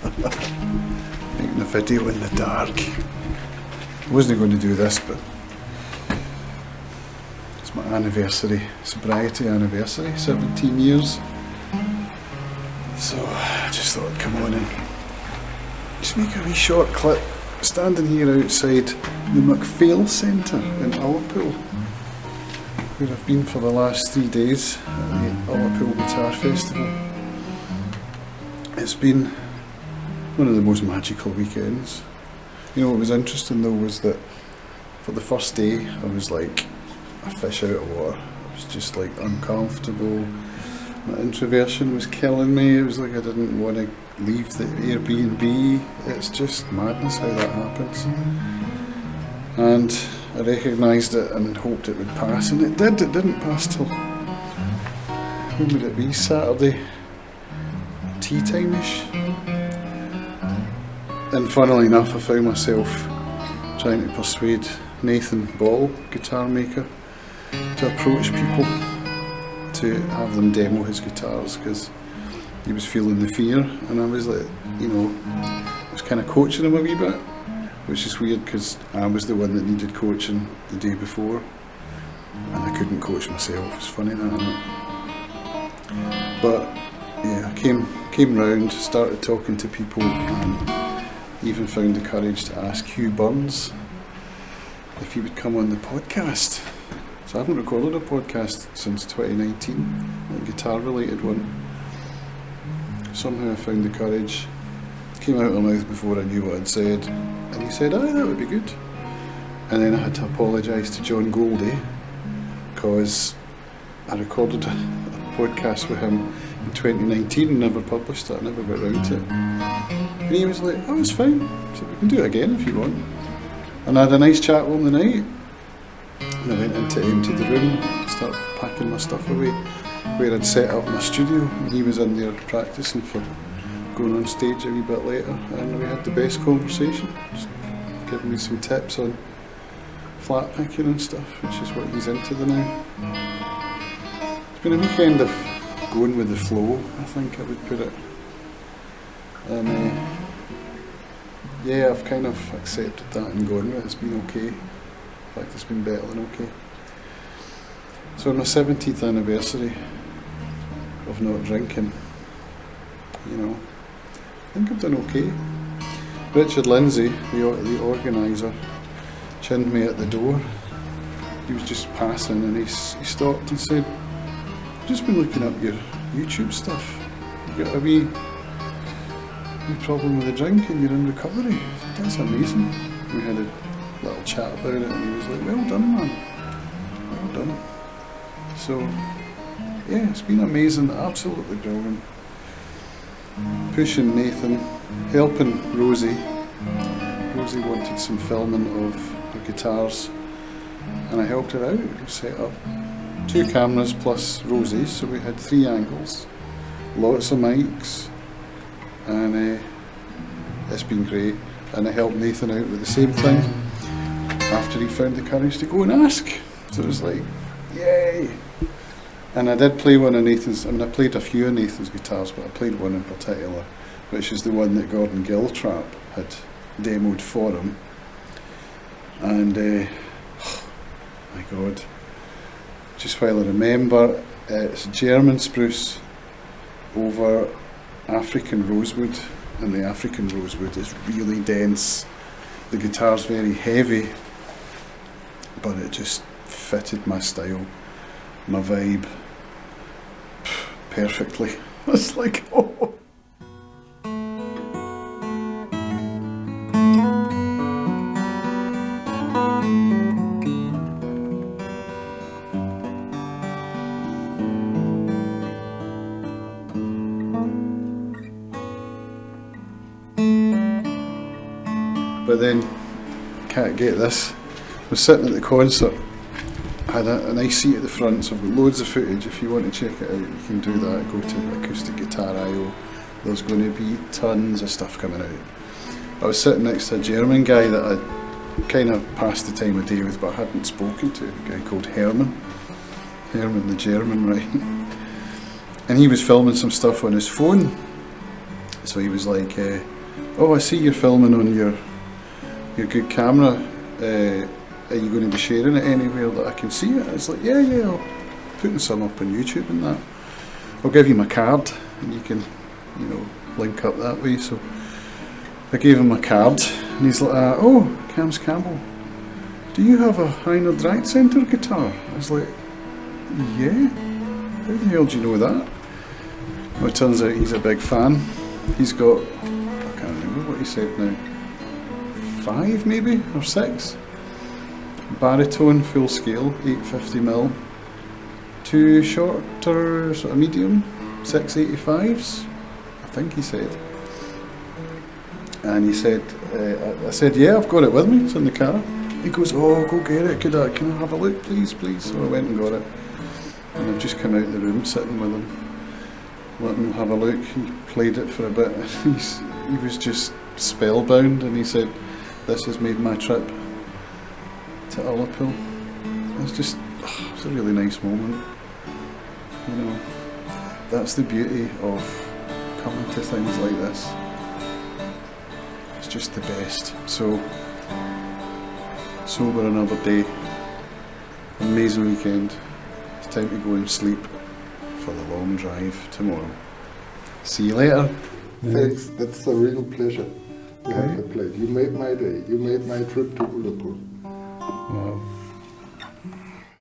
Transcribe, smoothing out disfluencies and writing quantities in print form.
Making a video in the dark. I wasn't going to do this, but it's my anniversary, sobriety anniversary, 17 years. So I just thought I'd come on and just make a wee short clip. Standing here outside the McPhail Centre in Ullapool, where I've been for the last 3 days at the Ullapool Guitar Festival. It's been one of the most magical weekends. You know what was interesting though was that for the first day I was like a fish out of water. I was just like uncomfortable. My introversion was killing me. It was like I didn't want to leave the Airbnb. It's just madness how that happens. And I recognised it and hoped it would pass, and it did. It didn't pass till, when would it be, Saturday tea time-ish. And funnily enough I found myself trying to persuade Nathan Ball, guitar maker, to approach people to have them demo his guitars, because he was feeling the fear, and I was like, you know, I was kind of coaching him a wee bit, which is weird because I was the one that needed coaching the day before and I couldn't coach myself. It's funny that, isn't it? But yeah, I came round, started talking to people, and even found the courage to ask Hugh Burns if he would come on the podcast. So I haven't recorded a podcast since 2019, a guitar related one. Somehow I found the courage, it came out of my mouth before I knew what I'd said, and he said, "Aye, that would be good." And then I had to apologise to John Goldie, because I recorded a podcast with him in 2019 and never published it, I never got round to it. And he was like, "Oh, it's fine, so we can do it again if you want." And I had a nice chat with him the night, and I went in to empty the room, start packing my stuff away, where I'd set up my studio, and he was in there practising for going on stage a wee bit later, and we had the best conversation, just giving me some tips on flat picking and stuff, which is what he's into now. It's been a weekend of going with the flow, I think I would put it. And yeah, I've kind of accepted that and gone with it. It's been okay. In fact, it's been better than okay. So on my 17th anniversary of not drinking, you know, I think I've done okay. Richard Lindsay, the organiser, chinned me at the door. He was just passing and he stopped and said, "I've just been looking up your YouTube stuff. You've got a wee problem with the drink and you're in recovery." I said, "That's amazing." We had a little chat about it and he was like, "Well done, man. Well done." So yeah, it's been amazing, absolutely brilliant. Pushing Nathan, helping Rosie. Rosie wanted some filming of her guitars and I helped her out. We set up 2 cameras plus Rosie's, so we had 3 angles, lots of mics, and it's been great. And I helped Nathan out with the same thing after he found the courage to go and ask. So it was like, yay! And I did play one of Nathan's, I mean I played a few of Nathan's guitars, but I played one in particular, which is the one that Gordon Giltrap had demoed for him. And oh my god, just while I remember, it's German spruce over African rosewood, and the African rosewood is really dense. The guitar's very heavy, but it just fitted my style, my vibe perfectly. It's like, oh. But then, can't get this, I was sitting at the concert, I had a nice seat at the front, so I've got loads of footage. If you want to check it out, you can do that. Go to Acoustic Guitar I/O. There's going to be tons of stuff coming out. I was sitting next to a German guy that I kind of passed the time of day with, but I hadn't spoken to, a guy called Herman the German, right? And he was filming some stuff on his phone, So he was like, oh, I see you're filming on your good camera. Are you going to be sharing it anywhere that I can see it? I was like, yeah, I'll putting some up on YouTube and that. I'll give you my card and you can, you know, link up that way. So I gave him my card and he's like, oh, Cams Campbell, do you have a Heiner Drag Centre guitar? I was like, yeah, how the hell do you know that? Well, it turns out he's a big fan. He's got, I can't remember what he said now, 5 maybe, or 6. Baritone, full scale, 850mm. 2 shorter, sort of medium, 685s, I think he said. And he said, I said, yeah, I've got it with me, it's in the car. He goes, oh, go get it, can I have a look, please? So I went and got it. And I've just come out of the room sitting with him, let him have a look. He played it for a bit. He was just spellbound, and he said, this has made my trip to Ullapool. It's a really nice moment. You know, that's the beauty of coming to things like this. It's just the best. So, sober another day, amazing weekend. It's time to go and sleep for the long drive tomorrow. See you later. Thanks, that's a real pleasure. You have played. You made my day. You made my trip to Ullapool. Wow.